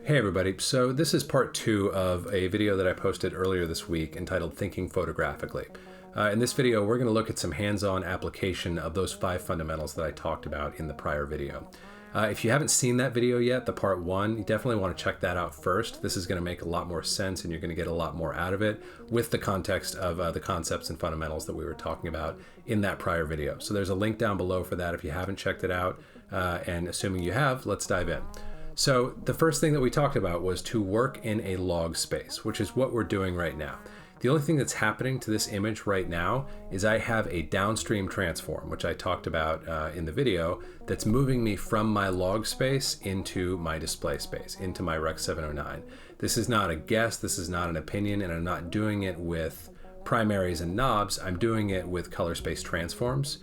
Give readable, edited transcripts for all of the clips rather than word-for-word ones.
Hey everybody, so this is part 2 of a video that I posted earlier this week entitled Thinking Photographically. In this video, we're going to look at some hands-on application of those 5 fundamentals that I talked about in the prior video. If you haven't seen that video yet, the part 1, you definitely want to check that out first. This is going to make a lot more sense and you're going to get a lot more out of it with the context of the concepts and fundamentals that we were talking about in that prior video. So there's a link down below for that if you haven't checked it out, and assuming you have, let's dive in. So the first thing that we talked about was to work in a log space, which is what we're doing right now. The only thing that's happening to this image right now is I have a downstream transform, which I talked about in the video, that's moving me from my log space into my display space, into my Rec. 709. This is not a guess, this is not an opinion, and I'm not doing it with primaries and knobs. I'm doing it with color space transforms,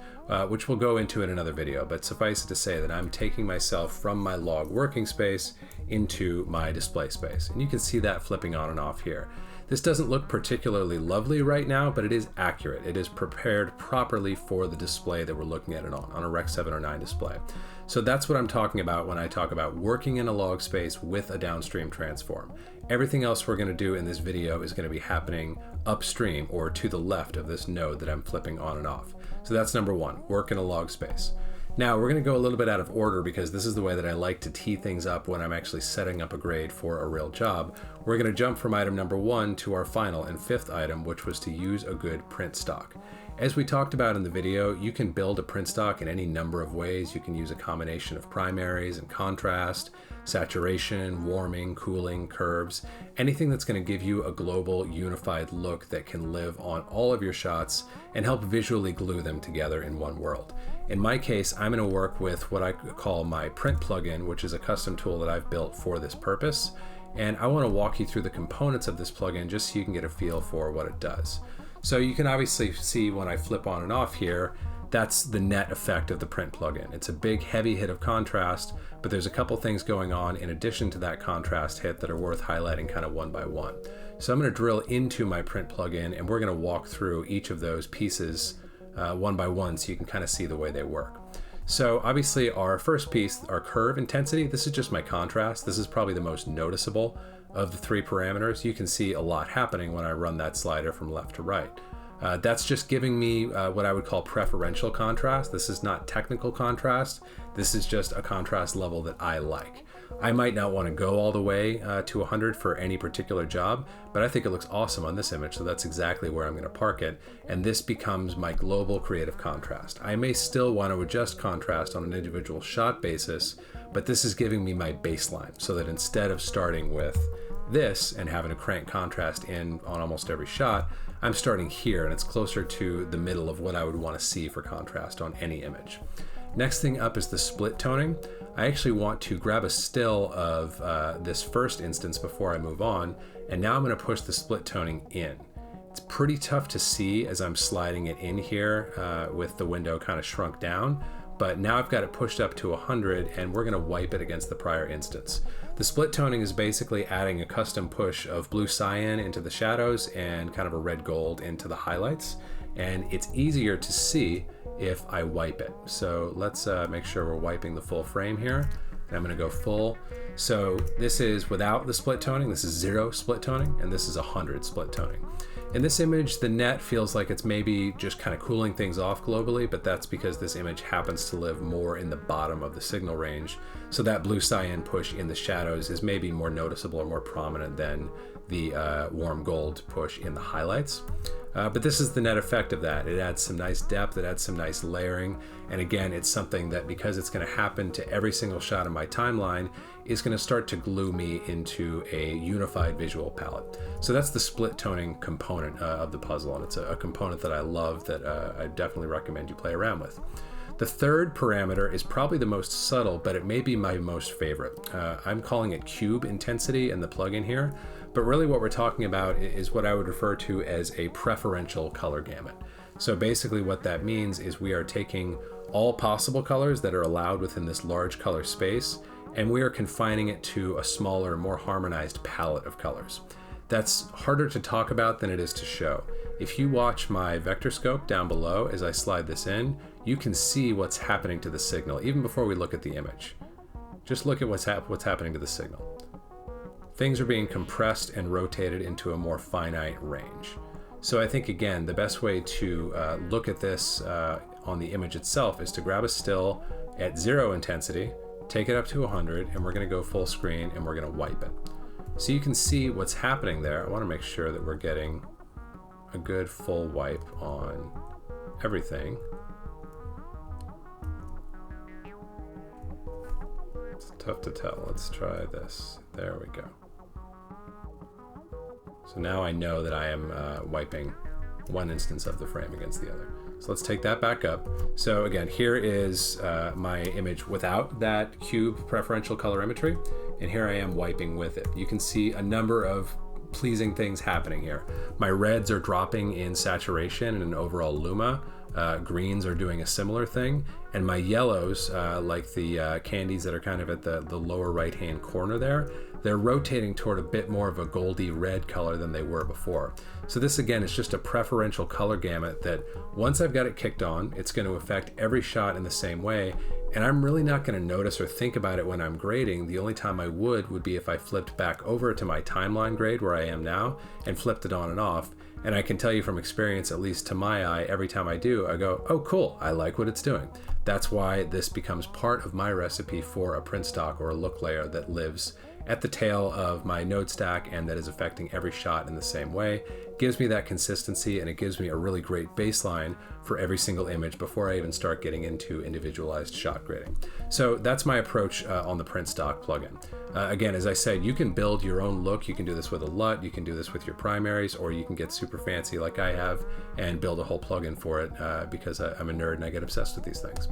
which we'll go into in another video, but suffice it to say that I'm taking myself from my log working space into my display space. And you can see that flipping on and off here. This doesn't look particularly lovely right now, but it is accurate. It is prepared properly for the display that we're looking at it on a Rec. 709 display. So that's what I'm talking about when I talk about working in a log space with a downstream transform. Everything else we're going to do in this video is going to be happening upstream or to the left of this node that I'm flipping on and off. So that's number 1, work in a log space. Now we're going to go a little bit out of order because this is the way that I like to tee things up when I'm actually setting up a grade for a real job. We're going to jump from item number 1 to our final and 5th item, which was to use a good print stock. As we talked about in the video, you can build a print stock in any number of ways. You can use a combination of primaries and contrast, saturation, warming, cooling, curves, anything that's going to give you a global unified look that can live on all of your shots and help visually glue them together in one world. In my case, I'm going to work with what I call my print plugin, which is a custom tool that I've built for this purpose. And I want to walk you through the components of this plugin just so you can get a feel for what it does. So you can obviously see when I flip on and off here, that's the net effect of the print plugin. It's a big heavy hit of contrast, but there's a couple things going on in addition to that contrast hit that are worth highlighting kind of one by one. So I'm going to drill into my print plugin and we're going to walk through each of those pieces one by one so you can kind of see the way they work. So obviously our first piece, our curve intensity, this is just my contrast. This is probably the most noticeable of the 3 parameters. You can see a lot happening when I run that slider from left to right. That's just giving me what I would call preferential contrast. This is not technical contrast. This is just a contrast level that I like. I might not want to go all the way to 100 for any particular job, but I think it looks awesome on this image, so that's exactly where I'm going to park it. And this becomes my global creative contrast. I may still want to adjust contrast on an individual shot basis, but this is giving me my baseline so that instead of starting with this and having to crank contrast in on almost every shot, I'm starting here and it's closer to the middle of what I would want to see for contrast on any image. Next thing up is the split toning. I actually want to grab a still of this first instance before I move on, and now I'm going to push the split toning in. It's pretty tough to see as I'm sliding it in here with the window kind of shrunk down, but now I've got it pushed up to 100 and we're going to wipe it against the prior instance. The split toning is basically adding a custom push of blue cyan into the shadows and kind of a red gold into the highlights, and it's easier to see if I wipe it. So let's make sure we're wiping the full frame here. And I'm going to go full. So this is without the split toning, this is 0 split toning, and this is 100 split toning. In this image, the net feels like it's maybe just kind of cooling things off globally, but that's because this image happens to live more in the bottom of the signal range. So that blue cyan push in the shadows is maybe more noticeable or more prominent than the warm gold push in the highlights. But this is the net effect of that. It adds some nice depth, it adds some nice layering, and again, it's something that because it's going to happen to every single shot in my timeline, is going to start to glue me into a unified visual palette. So that's the split toning component of the puzzle, and it's a component that I love that I definitely recommend you play around with. The third parameter is probably the most subtle, but it may be my most favorite. I'm calling it cube intensity in the plugin here, but really what we're talking about is what I would refer to as a preferential color gamut. So basically what that means is we are taking all possible colors that are allowed within this large color space, and we are confining it to a smaller, more harmonized palette of colors. That's harder to talk about than it is to show. If you watch my vector scope down below as I slide this in, you can see what's happening to the signal even before we look at the image. Just look at what's happening to the signal. things are being compressed and rotated into a more finite range. So I think, again, the best way to look at this on the image itself is to grab a still at 0 intensity, take it up to 100, and we're going to go full screen and we're going to wipe it. So you can see what's happening there. I want to make sure that we're getting a good full wipe on everything. It's tough to tell. Let's try this. There we go. So now I know that I am wiping one instance of the frame against the other. So let's take that back up. So again, here is my image without that cube preferential colorimetry, and here I am wiping with it. You can see a number of pleasing things happening here. My reds are dropping in saturation and in overall luma. Greens are doing a similar thing, and my yellows, like the candies that are kind of at the lower right-hand corner there, they're rotating toward a bit more of a goldy red color than they were before. So this, again, is just a preferential color gamut that once I've got it kicked on, it's going to affect every shot in the same way, and I'm really not going to notice or think about it when I'm grading. The only time I would be if I flipped back over to my timeline grade where I am now and flipped it on and off. And I can tell you from experience, at least to my eye, every time I do, I go, oh cool, I like what it's doing. That's why this becomes part of my recipe for a print stock or a look layer that lives at the tail of my node stack and that is affecting every shot in the same way. It gives me that consistency, and it gives me a really great baseline for every single image before I even start getting into individualized shot grading. So that's my approach on the print stock plugin. Again, as I said, you can build your own look. You can do this with a LUT, you can do this with your primaries, or you can get super fancy like I have and build a whole plugin for it because I'm a nerd and I get obsessed with these things.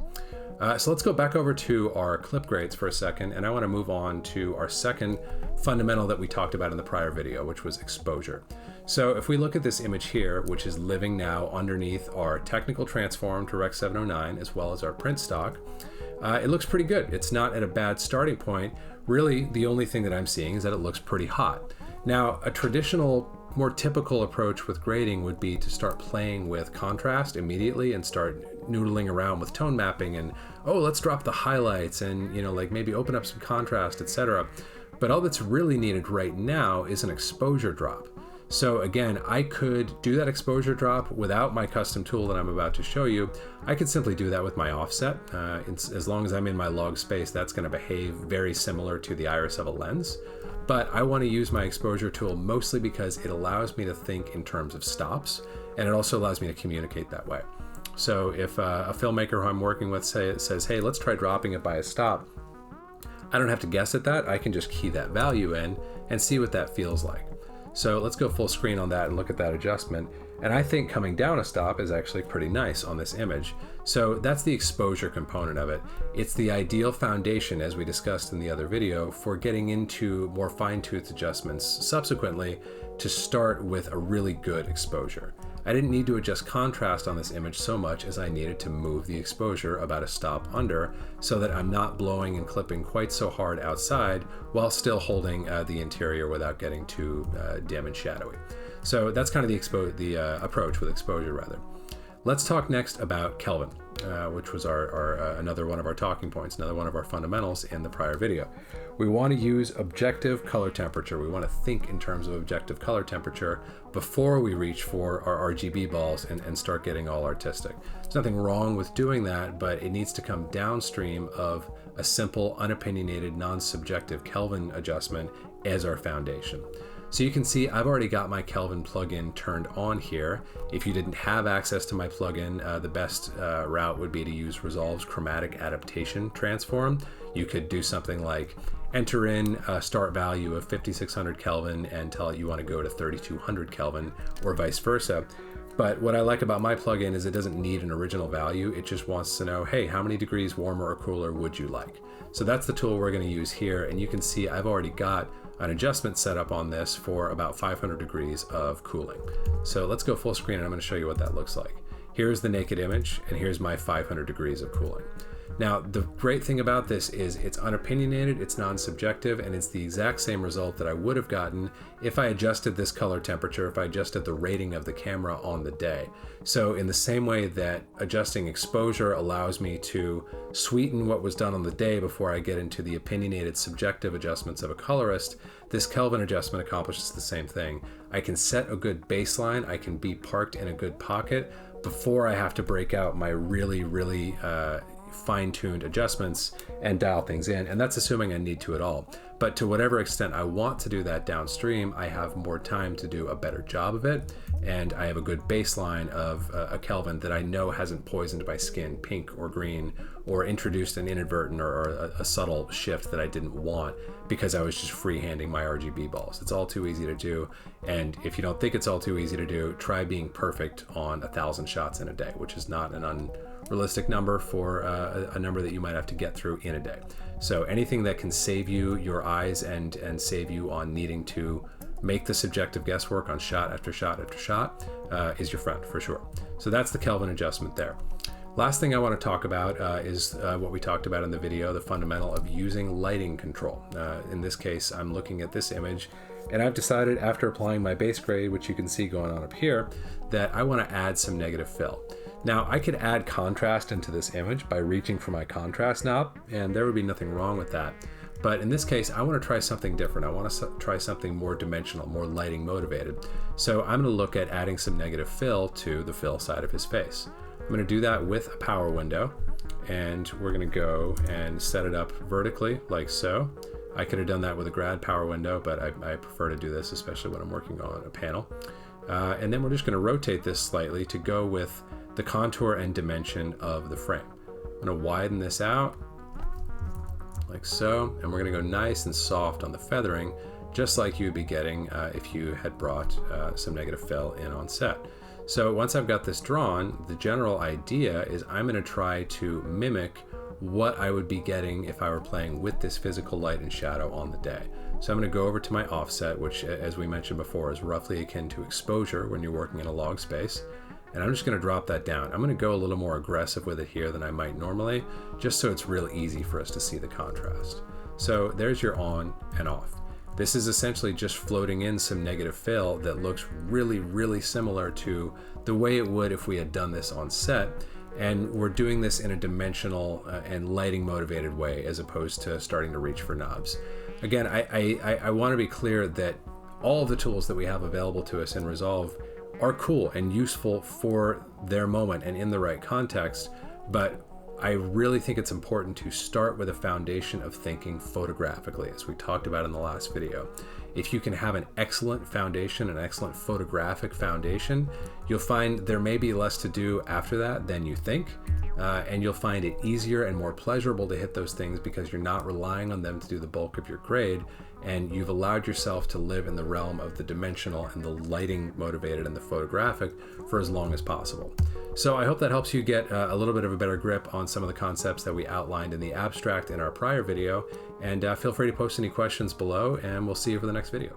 So let's go back over to our clip grades for a second, and I want to move on to our second fundamental that we talked about in the prior video, which was exposure. So if we look at this image here, which is living now underneath our technical transform to Rec 709 as well as our print stock, it looks pretty good. It's not at a bad starting point. Really, the only thing that I'm seeing is that it looks pretty hot. Now, a traditional, more typical approach with grading would be to start playing with contrast immediately and start noodling around with tone mapping and, oh, let's drop the highlights and, you know, like maybe open up some contrast, etc. But all that's really needed right now is an exposure drop. So again, I could do that exposure drop without my custom tool that I'm about to show you. I could simply do that with my offset. As long as I'm in my log space, that's going to behave very similar to the iris of a lens. But I want to use my exposure tool mostly because it allows me to think in terms of stops, and it also allows me to communicate that way. So if a filmmaker who I'm working with says, hey, let's try dropping it by a stop, I don't have to guess at that. I can just key that value in and see what that feels like. So let's go full screen on that and look at that adjustment. And I think coming down a stop is actually pretty nice on this image. So that's the exposure component of it. It's the ideal foundation, as we discussed in the other video, for getting into more fine-toothed adjustments subsequently to start with a really good exposure. I didn't need to adjust contrast on this image so much as I needed to move the exposure about a stop under so that I'm not blowing and clipping quite so hard outside while still holding the interior without getting too dim and shadowy. So that's kind of the approach with exposure rather. Let's talk next about Kelvin, which was another one of our talking points, another one of our fundamentals in the prior video. We want to use objective color temperature. We want to think in terms of objective color temperature before we reach for our RGB balls and start getting all artistic. There's nothing wrong with doing that, but it needs to come downstream of a simple, unopinionated, non-subjective Kelvin adjustment as our foundation. So you can see I've already got my Kelvin plugin turned on here. If you didn't have access to my plugin, the best route would be to use Resolve's Chromatic Adaptation transform. You could do something like enter in a start value of 5600 Kelvin and tell it you want to go to 3200 Kelvin or vice versa. But what I like about my plugin is it doesn't need an original value. It just wants to know, hey, how many degrees warmer or cooler would you like? So that's the tool we're going to use here. And you can see I've already got an adjustment set up on this for about 500 degrees of cooling. So let's go full screen and I'm going to show you what that looks like. Here's the naked image, and here's my 500 degrees of cooling. Now, the great thing about this is it's unopinionated, it's non-subjective, and it's the exact same result that I would have gotten if I adjusted this color temperature, if I adjusted the rating of the camera on the day. So in the same way that adjusting exposure allows me to sweeten what was done on the day before I get into the opinionated subjective adjustments of a colorist, this Kelvin adjustment accomplishes the same thing. I can set a good baseline, I can be parked in a good pocket before I have to break out my really fine-tuned adjustments and dial things in, and that's assuming I need to at all. But to whatever extent I want to do that downstream, I have more time to do a better job of it, and I have a good baseline of a Kelvin that I know hasn't poisoned my skin pink or green or introduced an inadvertent or a subtle shift that I didn't want because I was just freehanding my RGB balls. It's all too easy to do, and if you don't think it's all too easy to do, try being perfect on 1,000 shots in a day, which is not an unrealistic number for a number that you might have to get through in a day. So anything that can save you your eyes and save you on needing to make the subjective guesswork on shot after shot after shot is your friend for sure. So that's the Kelvin adjustment there. Last thing I want to talk about is what we talked about in the video, the fundamental of using lighting control. In this case, I'm looking at this image, and I've decided after applying my base grade, which you can see going on up here, that I want to add some negative fill. Now, I could add contrast into this image by reaching for my contrast knob, and there would be nothing wrong with that. But in this case, I want to try something different. I want to try something more dimensional, more lighting motivated. So I'm going to look at adding some negative fill to the fill side of his face. I'm going to do that with a power window, and we're going to go and set it up vertically like so. I could have done that with a grad power window, but I prefer to do this, especially when I'm working on a panel. And then we're just going to rotate this slightly to go with the contour and dimension of the frame. I'm going to widen this out like so, and we're going to go nice and soft on the feathering, just like you would be getting if you had brought some negative fill in on set. So once I've got this drawn, the general idea is I'm going to try to mimic what I would be getting if I were playing with this physical light and shadow on the day. So I'm going to go over to my offset, which, as we mentioned before, is roughly akin to exposure when you're working in a log space. And I'm just going to drop that down. I'm going to go a little more aggressive with it here than I might normally, just so it's real easy for us to see the contrast. So there's your on and off. This is essentially just floating in some negative fill that looks really similar to the way it would if we had done this on set. And we're doing this in a dimensional and lighting motivated way as opposed to starting to reach for knobs. Again, I want to be clear that all of the tools that we have available to us in Resolve are cool and useful for their moment and in the right context, but I really think it's important to start with a foundation of thinking photographically, as we talked about in the last video. If you can have an excellent foundation, an excellent photographic foundation, you'll find there may be less to do after that than you think, and you'll find it easier and more pleasurable to hit those things because you're not relying on them to do the bulk of your grade, and you've allowed yourself to live in the realm of the dimensional and the lighting motivated and the photographic for as long as possible. So I hope that helps you get a little bit of a better grip on some of the concepts that we outlined in the abstract in our prior video, and feel free to post any questions below, and we'll see you for the next video.